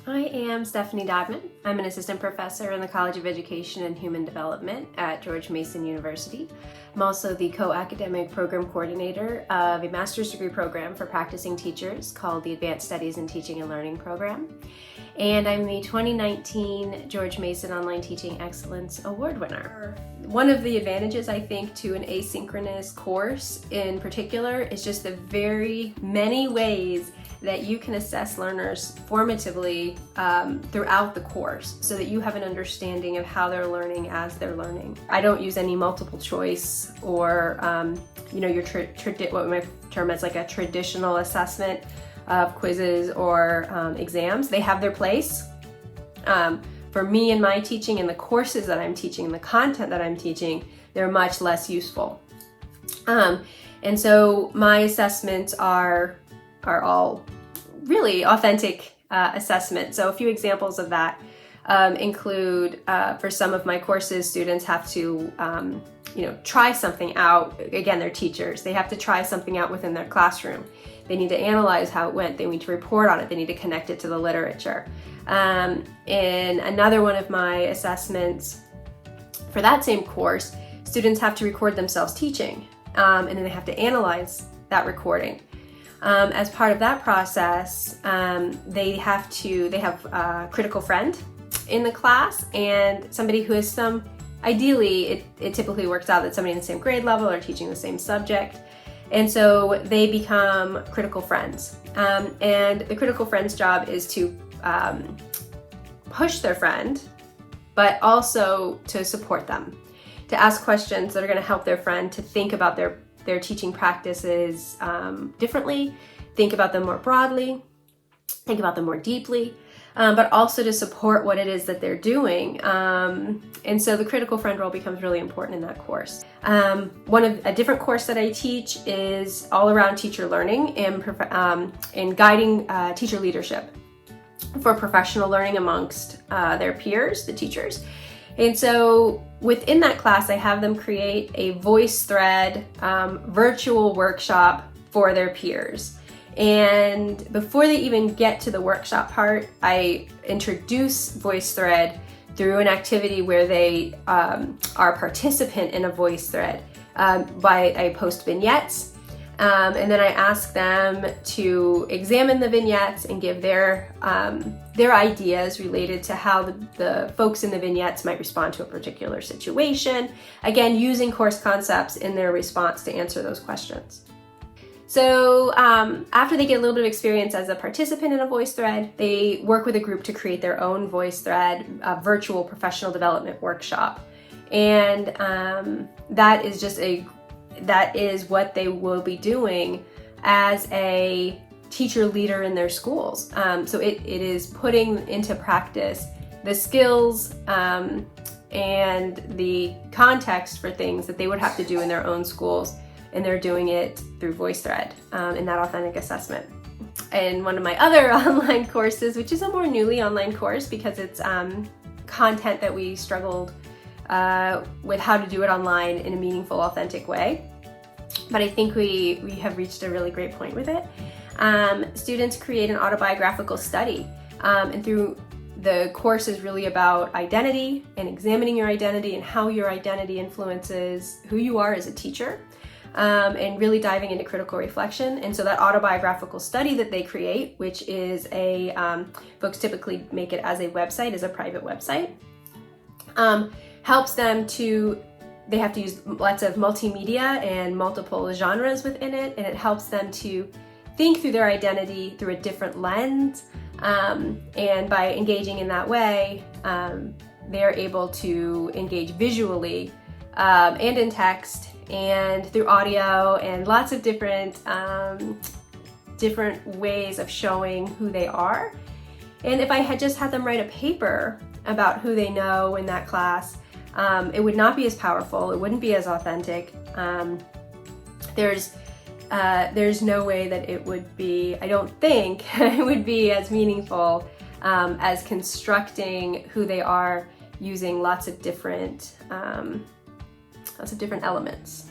I am Stephanie Dodman. I'm an assistant professor in the College of Education and Human Development at George Mason University. I'm also the co-academic program coordinator of a master's degree program for practicing teachers called the Advanced Studies in Teaching and Learning program. And I'm the 2019 George Mason Online Teaching Excellence Award winner. One of the advantages, I think, to an asynchronous course in particular is just the very many ways that you can assess learners formatively throughout the course so that you have an understanding of how they're learning as they're learning. I don't use any multiple choice or your what we might term as like a traditional assessment of quizzes or exams. They have their place. For me and my teaching and the courses that I'm teaching and the content that I'm teaching, they're much less useful. And so my assessments are all really authentic assessment. So a few examples of that include, for some of my courses, students have to try something out. Again, they're teachers. They have to try something out within their classroom. They need to analyze how it went. They need to report on it. They need to connect it to the literature. In another one of my assessments for that same course, students have to record themselves teaching, and then they have to analyze that recording. As part of that process, they have a critical friend in the class and somebody who is ideally it typically works out that somebody in the same grade level or teaching the same subject. And so they become critical friends. And the critical friend's job is to push their friend, but also to support them, to ask questions that are going to help their friend to think about their teaching practices differently, think about them more broadly, think about them more deeply, but also to support what it is that they're doing. And so the critical friend role becomes really important in that course. A different course that I teach is all around teacher learning and guiding teacher leadership for professional learning amongst their peers, the teachers. And so within that class, I have them create a VoiceThread virtual workshop for their peers. And before they even get to the workshop part, I introduce VoiceThread through an activity where they are a participant in a VoiceThread. I post vignettes, and then I ask them to examine the vignettes and give their ideas related to how the folks in the vignettes might respond to a particular situation. Again, using course concepts in their response to answer those questions. So after they get a little bit of experience as a participant in a VoiceThread, they work with a group to create their own VoiceThread, a virtual professional development workshop. And that is what they will be doing as a teacher leader in their schools. So it is putting into practice the skills and the context for things that they would have to do in their own schools, and they're doing it through VoiceThread in that authentic assessment. And one of my other online courses, which is a more newly online course because it's content that we struggled with how to do it online in a meaningful, authentic way. But I think we have reached a really great point with it. Students create an autobiographical study, and through the course is really about identity and examining your identity and how your identity influences who you are as a teacher, and really diving into critical reflection. And so that autobiographical study that they create, which is folks typically make it as a website, as a private website, helps them they have to use lots of multimedia and multiple genres within it, and it helps them to think through their identity through a different lens. And by engaging in that way, they're able to engage visually and in text and through audio and lots of different ways of showing who they are. And if I had just had them write a paper about who they know in that class, it would not be as powerful. It wouldn't be as authentic. There's no way that it would be, I don't think, it would be as meaningful as constructing who they are using lots of different elements.